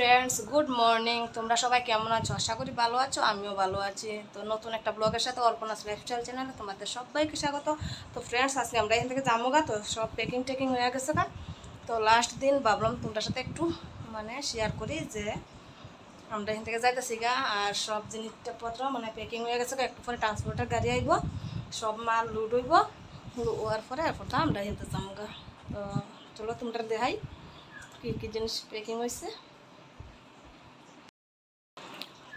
Friends, good morning. তোমরা সবাই কেমন আছো? আশা করি ভালো আছো, আমিও ভালো আছি। তো নতুন একটা ব্লগের সাথে অর্পণাস লাইফস্টাইল চ্যানেলে তোমাদের সবাইকে স্বাগত। তো ফ্রেন্ডস, আজকে আমরা এখান থেকে যাবো গা। তো সব টেকিং হয়ে গেছে গা। তো লাস্ট দিন ভাবলাম তোমাদের সাথে একটু শেয়ার করি যে আমরা এখান থেকে যাইতেছি গা। আর সব জিনিসপত্র প্যাকিং হয়ে গেছে গা। একটু পরে ট্রান্সপোর্টের গাড়ি আইব, সব মাল লোড হইব। হওয়ার পরে এরপর আমরা এখান যাবো গা। তো চলো তোমরা দেখাই কী কী জিনিস প্যাকিং হয়েছে।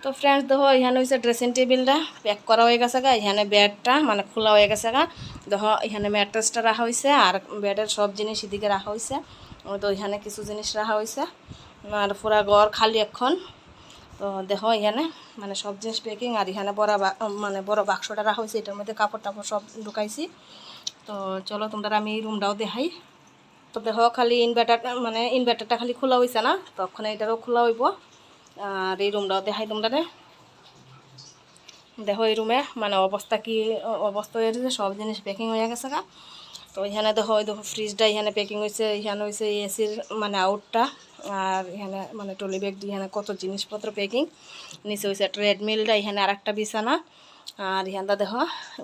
তো ফ্রেন্ডস দেখো, এখানে হয়েছে ড্রেসিং টেবিলটা প্যাক করা হয়ে গেছে গা। এখানে বেডটা খোলা হয়ে গেছে গা। দেখো এখানে ম্যাট্রেসটা রাখা হয়েছে, আর বেডের সব জিনিস এদিকে রাখা হয়েছে। তো এখানে কিছু জিনিস রাখা হয়েছে, আর পুরা ঘর খালি এখন। তো দেখো এখানে সব জিনিস প্যাকিং। আর এখানে বড় বাক্সটা রাখা হয়েছে, এটার মধ্যে কাপড় টাপড় সব ঢুকাইছি। তো চলো তোমরা আমি এই রুমটাও দেখাই। তো দেখো খালি ইনভার্টারটা খালি খোলা হয়েছে না, তখন এটারও খোলা হইব। আর এই রুমটাও দেখাই তোমরা। দেখো এই রুমে অবস্থা কি অবস্থা হয়ে গেছে, সব জিনিস প্যাকিং হয়ে গেছে গা। তো এখানে দেখো ফ্রিজটা এখানে প্যাকিং হয়েছে। এখানে হয়েছে এসির আউটটা। আর এখানে ট্রলি ব্যাগ দিয়ে এখানে কত জিনিসপত্র প্যাকিং। নিচে হয়েছে ট্রেডমিলটা, এখানে আর একটা বিছানা। আর এখানটা দেখো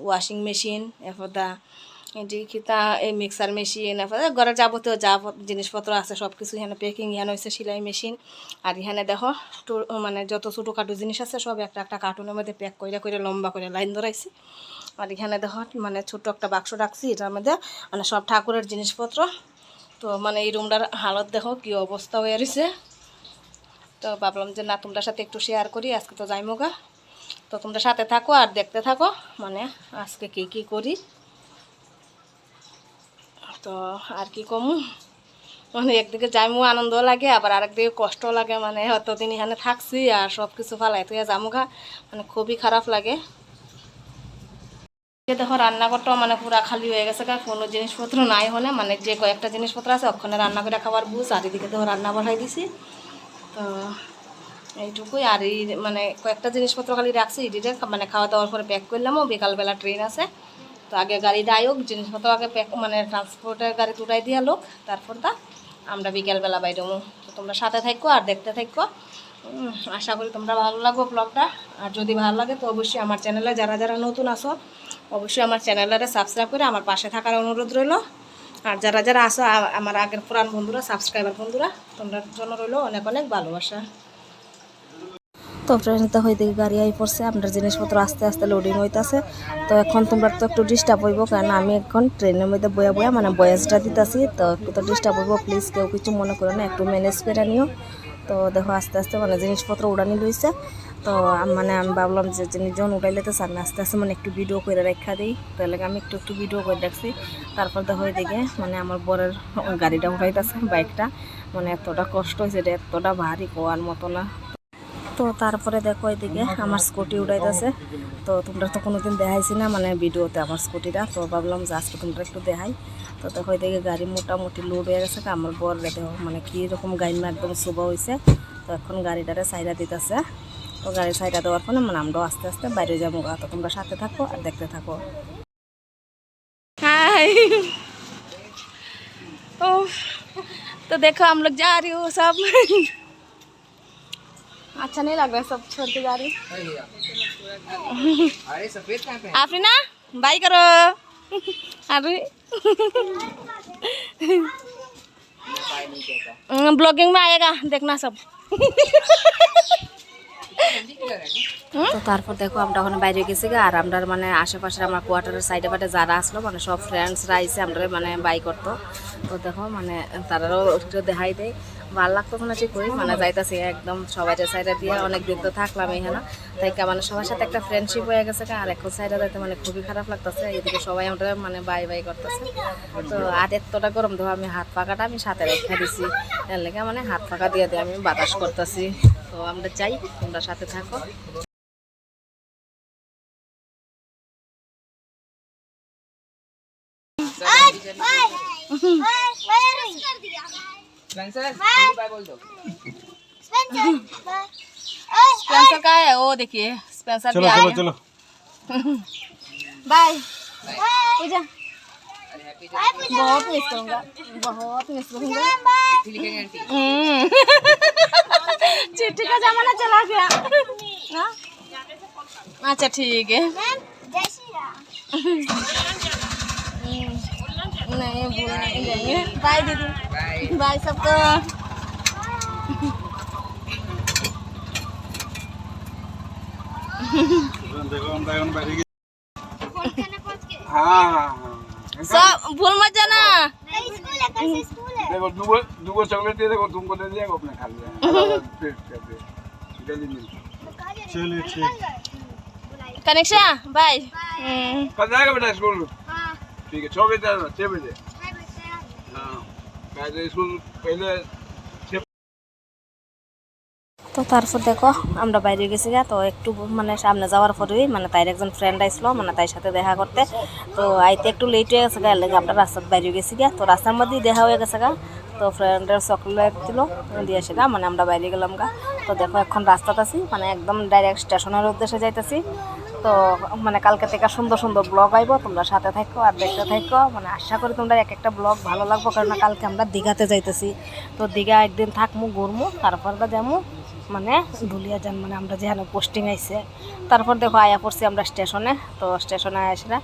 ওয়াশিং মেশিন, এরপর এটি খিতা এই মিক্সার মেশিন, এরপরে ঘরের যাবতীয় যা জিনিসপত্র আছে সব কিছু এখানে প্যাকিং। এখানে হয়েছে সেলাই মেশিন। আর এখানে দেখো যত ছোটোখাটো জিনিস আছে সব একটা একটা কার্টুনের মধ্যে প্যাক করে লম্বা করে লাইন ধরাইছি। আর এখানে দেখো ছোট্ট একটা বাক্স রাখছি, এটার মধ্যে সব ঠাকুরের জিনিসপত্র। তো এই রুমটার হালত দেখো কি অবস্থা হয়ে রয়েছে। তো ভাবলাম যে না, তোমরা সাথে একটু শেয়ার করি। আজকে তো যাইমো গা। তো তোমরা সাথে থাকো আর দেখতে থাকো আজকে কি করি। তো আর কি কমু, একদিকে যাইমু আনন্দ লাগে, আবার আরেকদিকে কষ্ট লাগে। অতদিন এখানে থাকছি আর সব কিছু ফালাই তুই যামুগা, খুবই খারাপ লাগে। দেখো রান্নাঘরটাও পুরা খালি হয়ে গেছে গা, কোনো জিনিসপত্র নাই হলে যে কয়েকটা জিনিসপত্র আছে ওখানে রান্না করে খাবার বুঝ। আর এদিকে দেখো রান্না বসাই দিছি। তো এইটুকুই। আর এই কয়েকটা জিনিসপত্র খালি রাখছি, এদিকে খাওয়া দাওয়ার পরে প্যাক করলামও। বিকালবেলা ট্রেন আছে, তো আগে গাড়িটা আয়োগ, জিনিসপত্র আগে প্যাক ট্রান্সপোর্টের গাড়ি উঠাই দিয়া লোক, তারপর আমরা বিকালবেলা বাইরেমো। তো তোমরা সাথে থাকো আর দেখতে থাকো। আশা করি তোমরা ভালো লাগবো ব্লগটা। আর যদি ভালো লাগে তো অবশ্যই আমার চ্যানেলে যারা নতুন আসো অবশ্যই আমার চ্যানেলটা সাবস্ক্রাইব করে আমার পাশে থাকার অনুরোধ রইল। আর যারা আসো আমার আগের পুরান বন্ধুরা, সাবস্ক্রাইবার বন্ধুরা, তোমরা জন্য রইল অনেক অনেক ভালোবাসা। তো ফ্রেন্ডস দেখো এদিকে গাড়ি আই পড়ছে, আপনার জিনিসপত্র আস্তে আস্তে লোডিং হইতেছে। তো এখন তোমরা তো একটু ডিস্টার্ব হইব, কারণ আমি এখন ট্রেনের মধ্যে বয়া বয়েসটা দিতেছি। তো একটু তো ডিস্টার্ব হইব, প্লিজ কেউ কিছু মনে করো না, একটু ম্যানেজ করে নিও। তো দেখো আস্তে আস্তে জিনিসপত্র উড়ানি লইছে। তো আমি ভাবলাম যে যখন উঠাইলে তো আস্তে আস্তে একটু ভিডিও করে রেখা দিই। তাহলে আমি একটু ভিডিও করে রাখছি। তারপর দেখো এদিকে আমার বরের গাড়িটা উঠাইতেছে, বাইকটা। এতটা কষ্ট হয়েছে, এটা এতটা ভারী কোয়ার মতো না। তো তারপরে দেখো এদিকে আমার স্কুটি উঠাইতেছে। তো তোমরা তো কোনোদিন দেখাইছি না ভিডিওতে আমার স্কুটিটা। তো ভাবলাম যে আজকে তোমরা একটু দেখাই। তো দেখো এদিকে গাড়ি মোটামুটি লোড হয়ে গেছে। আমার বর দেখো কীরকম গাড়ি একদম শুভ হয়েছে। তো এখন গাড়িটারে সাইডা দিতেছে। তো গাড়ি সাইডা দেওয়ার পরে আমরাও আস্তে আস্তে বাইরে যাবো। তো তোমরা সাথে থাকো আর দেখতে থাকো। हाय। तो देखो हम लोग जा रही हूँ सब। अच्छा नहीं लग रहा सब छोड़ के जा रही। अरे सफेद कहाँ पे है? आफरीना बाय करो। अरे ब्लॉगिंग में आएगा देखना सब। তো তারপর দেখো আমরা ওখানে বাইরে গেছি গা। আর আমরা আশেপাশের আমার কোয়ার্টারের সাইডে ফাইডে যারা আসলো সব ফ্রেন্ডসরা আইসে আমরা বাই করতো। তো দেখো তারাও একটু দেখাই দেয়, ভালো লাগতো না ঠিক করি যাইতেছি একদম সবাই সাইডে দিয়ে। অনেক দিন তো থাকলাম এখানে, তাই সবার সাথে একটা ফ্রেন্ডশিপ হয়ে গেছে। আর এখন সাইডে যাইতে খুবই খারাপ লাগতেছে। এদিকে সবাই আমরা বাই করতেছে। তো আর এতটা গরম দেখো, আমি হাত পাকাটা আমি সাথে রেখে দিছি, এর লেগে হাত পাকা দিয়ে আমি বাতাস করতেছি। তো আমরা যাই, তোমরা সাথে থাকো। स्पेंसर का है वो, देखिए स्पेंसर भी आया। चलो बाय पूजा। बहुत मिस करूंगा, बहुत मिस करूंगा। चला गया ना। अच्छा ठीक है। नहीं बोलेंगे। बाय दीदी। बाय सबको। हाँ सब भूल मत जाना। देखो दूगो चॉकलेट दे देखो तुमको दे दिया अपने खा लिया चलिए ठीक कनेक्शा बाय। कब जाएगा बेटा स्कूल ठीक है 6 बजे 6 बजे हाँ स्कूल पहले তো তারপর দেখো আমরা বাইরে গেছি গা। তো একটু মানে সামনে যাওয়ার পরেই মানে তাইর একজন ফ্রেন্ড আইসলো মানে তাইর সাথে দেখা করতে। তো আইতে একটু লেট হয়ে গেছে গা, লেগে আমরা রাস্তার বাইরে গেছি গা। তো রাস্তার মধ্যেই দেখা হয়ে গেছে গা। তো ফ্রেন্ডের চকলেট দিল দিয়ে এসে গা মানে আমরা বাইরে গেলাম গা। তো দেখো এখন রাস্তাতে আছি মানে একদম ডাইরেক্ট স্টেশনের উদ্দেশ্যে যাইতেছি। তো মানে কালকে থেকে সুন্দর সুন্দর ব্লগ আইব, তোমরা সাথে থাকো আর দেখতে থাকো। মানে আশা করি তোমরা এক একটা ব্লগ ভালো লাগবো, কারণ কালকে আমরা দীঘাতে যাইতেছি। তো দীঘা একদিন থাকমু ঘুরমু, তারপর বা যামু মানে ধুলিয়া যান মানে আমরা যেখানে পোস্টিং আইছে। তারপর দেখো আয়া পড়ছি আমরা স্টেশনে। তো স্টেশনে আসলে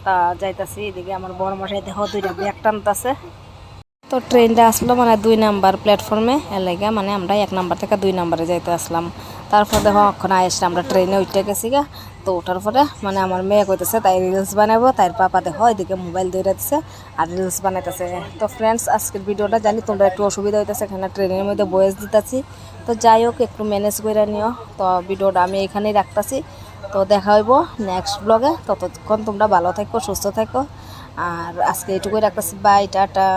তা যাইতেছি। এদিকে আমার বড় মশাই দেখো 2টা ব্যাগ টানতেছে। তো ট্রেনটা আসলো মানে 2 নাম্বার প্ল্যাটফর্মে, এর লাগে মানে আমরা 1 নাম্বার থেকে 2 নাম্বারে যাইতে আসলাম। তারপর দেখো এখন আসলে আমরা ট্রেনে উঠে গেছি গা। তো ওঠার পরে মানে আমার মেয়ে কইতেছে তাই রিলস বানাবো, তাইর পাপা দেখো এদিকে মোবাইল ধরে দিচ্ছে আর রিলস বানাইতেছে। তো ফ্রেন্ডস আজকের ভিডিওটা জানি তোমরা একটু অসুবিধা হইতেছে, এখানে ট্রেনের মধ্যে বয়েস দিতেছি। তো যাই হোক একটু ম্যানেজ করে নিও। তো ভিডিওটা আমি এখানেই রাখতেছি। তো দেখা হইব নেক্সট ব্লগে। ততক্ষণ তোমরা ভালো থাকো, সুস্থ থাকো। আর আজকে এইটুকুই রাখতেছি। Bye, tata.